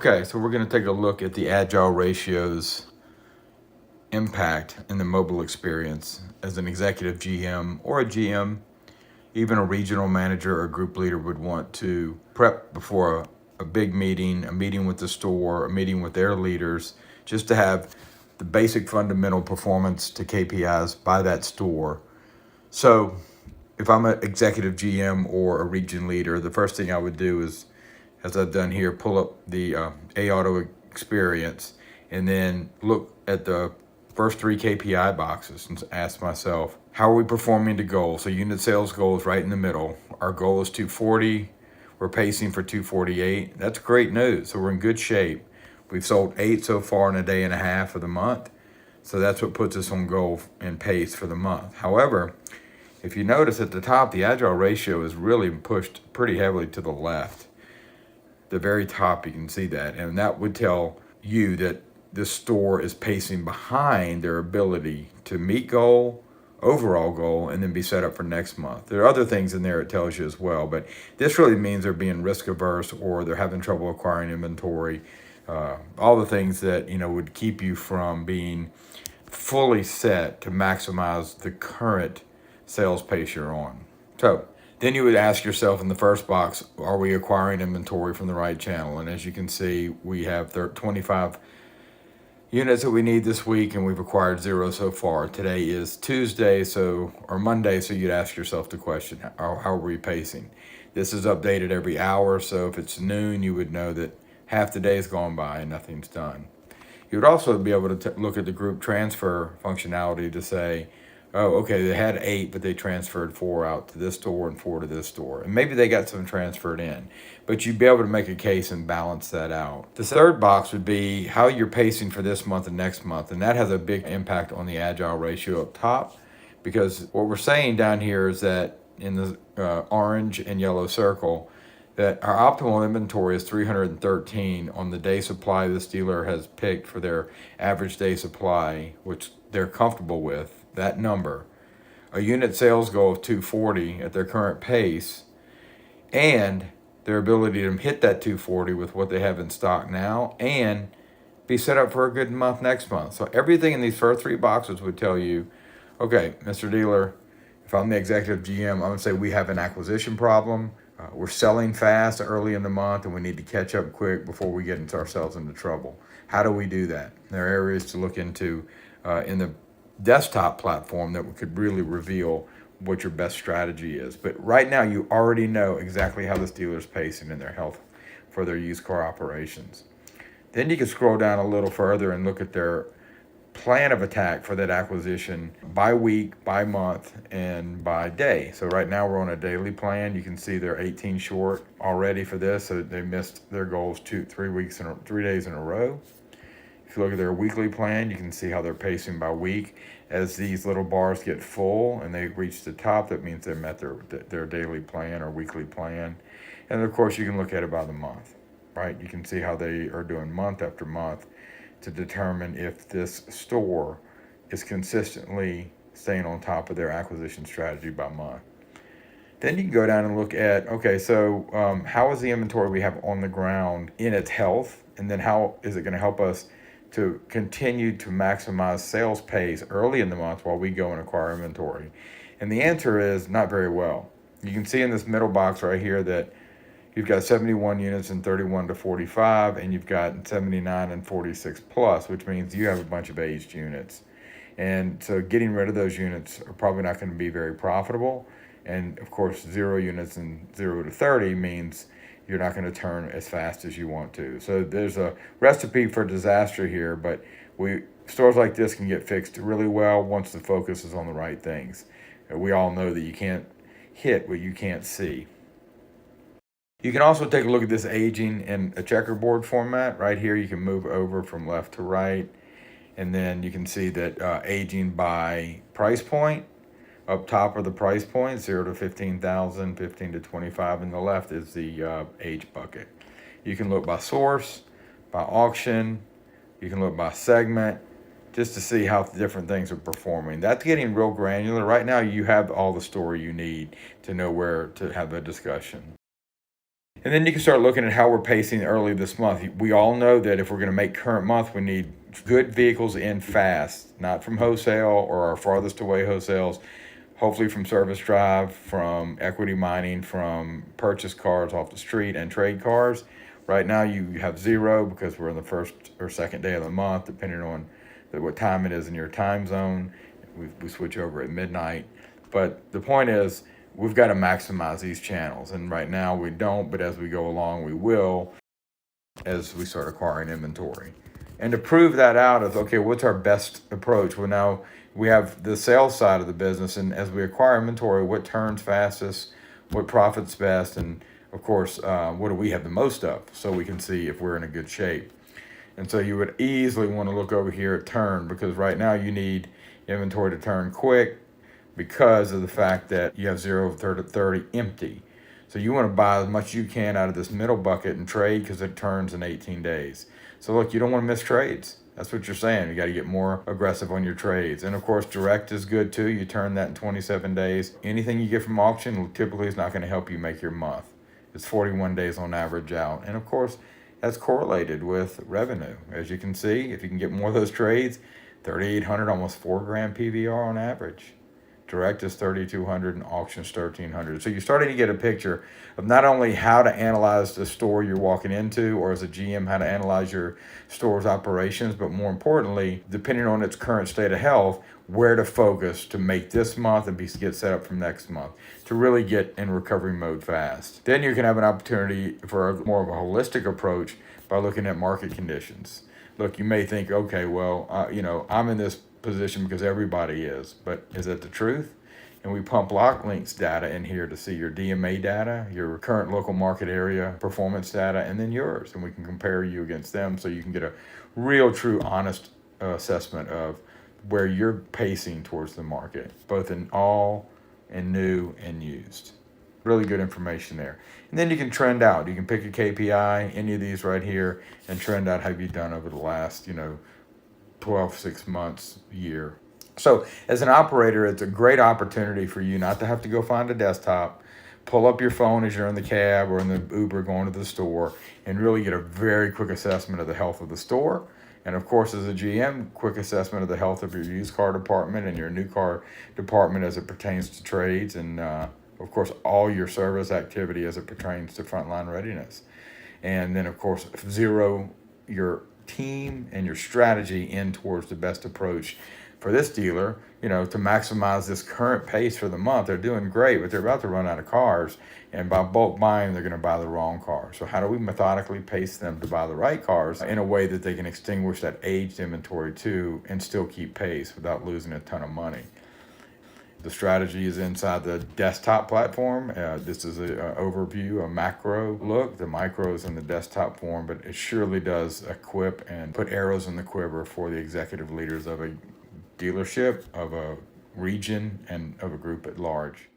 Okay, so we're going to take a look at the Agile ratio's impact in the mobile experience as an executive GM or a GM, even a regional manager or group leader would want to prep before a big meeting, a meeting with the store, a meeting with their leaders, just to have the basic fundamental performance to KPIs by that store. So if I'm an executive GM or a region leader, the first thing I would do is, as I've done here, pull up the AAuto experience and then look at the first three KPI boxes and ask myself, how are we performing to goal? So unit sales goal is right in the middle. Our goal is 240. We're pacing for 248. That's great news. So we're in good shape. We've sold 8 so far in a day and a half of the month. So that's what puts us on goal and pace for the month. However, if you notice at the top, the Agile ratio is really pushed pretty heavily to the left. The very top, you can see that. And that would tell you that this store is pacing behind their ability to meet goal, overall goal, and then be set up for next month. There are other things in there it tells you as well, but this really means they're being risk averse or they're having trouble acquiring inventory. All the things that would keep you from being fully set to maximize the current sales pace you're on. So then you would ask yourself in the first box, are we acquiring inventory from the right channel? And as you can see, we have 25 units that we need this week, and we've acquired 0 so far. Today is Tuesday, or Monday, so you'd ask yourself the question, how are we pacing? This is updated every hour, so if it's noon, you would know that half the day has gone by and nothing's done. You would also be able to look at the group transfer functionality to say, oh, okay, they had 8, but they transferred 4 out to this store and 4 to this store. And maybe they got some transferred in, but you'd be able to make a case and balance that out. The third box would be how you're pacing for this month and next month. And that has a big impact on the Agile ratio up top, because what we're saying down here is that in the orange and yellow circle, that our optimal inventory is 313 on the day supply this dealer has picked for their average day supply, which they're comfortable with, that number, a unit sales goal of 240 at their current pace, and their ability to hit that 240 with what they have in stock now and be set up for a good month next month. So everything in these first 3 boxes would tell you, okay, Mr. Dealer, if I'm the executive GM, I'm going to say we have an acquisition problem. We're selling fast early in the month, and we need to catch up quick before we get ourselves into trouble. How do we do that? There are areas to look into in the desktop platform that could really reveal what your best strategy is. But right now, you already know exactly how this dealer's pacing in their health for their used car operations. Then you can scroll down a little further and look at their plan of attack for that acquisition by week, by month, and by day. So right now we're on a daily plan. You can see they're 18 short already for this, so they missed their goals 3 days in a row. If you look at their weekly plan, you can see how they're pacing by week. As these little bars get full and they reach the top, that means they met their daily plan or weekly plan. And of course, you can look at it by the month, right? You can see how they are doing month after month to determine if this store is consistently staying on top of their acquisition strategy by month. Then you can go down and look at, okay, so how is the inventory we have on the ground in its health? And then how is it going to help us to continue to maximize sales pace early in the month while we go and acquire inventory? And the answer is not very well. You can see in this middle box right here that you've got 71 units in 31 to 45, and you've got 79 and 46 plus, which means you have a bunch of aged units. And so getting rid of those units are probably not going to be very profitable. And of course, 0 units in 0 to 30 means you're not going to turn as fast as you want to. So there's a recipe for disaster here, but stores like this can get fixed really well once the focus is on the right things. We all know that you can't hit what you can't see. You can also take a look at this aging in a checkerboard format. Right here, you can move over from left to right, and then you can see that aging by price point. Up top are the price points, 0 to 15,000, 15 to 25, and the left is the age bucket. You can look by source, by auction, you can look by segment, just to see how different things are performing. That's getting real granular. Right now, you have all the story you need to know where to have a discussion. And then you can start looking at how we're pacing early this month. We all know that if we're going to make current month, we need good vehicles in fast, not from wholesale or our farthest away wholesales, hopefully from service drive, from equity mining, from purchase cars off the street and trade cars. Right now you have zero because we're in the first or second day of the month, depending on what time it is in your time zone. We switch over at midnight. But the point is, we've got to maximize these channels. And right now we don't, but as we go along, we will as we start acquiring inventory. And to prove that out is, okay, what's our best approach? Well, now we have the sales side of the business, and as we acquire inventory, what turns fastest, what profits best, and of course, what do we have the most of, so we can see if we're in a good shape. And so you would easily want to look over here at turn, because right now you need inventory to turn quick because of the fact that you have 0 to 30 empty. So you want to buy as much as you can out of this middle bucket and trade because it turns in 18 days. So look, you don't want to miss trades. That's what you're saying. You got to get more aggressive on your trades. And of course, direct is good too. You turn that in 27 days. Anything you get from auction typically is not going to help you make your month. It's 41 days on average out. And of course, that's correlated with revenue. As you can see, if you can get more of those trades, 3,800, almost $4,000 PVR on average. Direct is 3,200 and auction is 1,300. So you're starting to get a picture of not only how to analyze the store you're walking into, or as a GM, how to analyze your store's operations, but more importantly, depending on its current state of health, where to focus to make this month and get set up for next month to really get in recovery mode fast. Then you can have an opportunity for more of a holistic approach by looking at market conditions. Look, you may think, okay, well, I'm in this position because everybody is, but is that the truth? And we pump LockLink's data in here to see your DMA data, your current local market area performance data, and then yours, and we can compare you against them so you can get a real, true, honest assessment of where you're pacing towards the market, both in all and new and used. Really good information there. And then you can trend out. You can pick a KPI, any of these right here, and trend out how you've done over the last, 12, 6 months, year. So as an operator, it's a great opportunity for you not to have to go find a desktop, pull up your phone as you're in the cab or in the Uber going to the store, and really get a very quick assessment of the health of the store. And of course, as a GM, quick assessment of the health of your used car department and your new car department as it pertains to trades, and of course, all your service activity as it pertains to frontline readiness. And then of course, zero your team and your strategy in towards the best approach for this dealer, to maximize this current pace for the month. They're doing great, but they're about to run out of cars, and by bulk buying, they're going to buy the wrong car. So how do we methodically pace them to buy the right cars in a way that they can extinguish that aged inventory too and still keep pace without losing a ton of money? The strategy is inside the desktop platform. This is an overview, a macro look. The micro is in the desktop form, but it surely does equip and put arrows in the quiver for the executive leaders of a dealership, of a region, and of a group at large.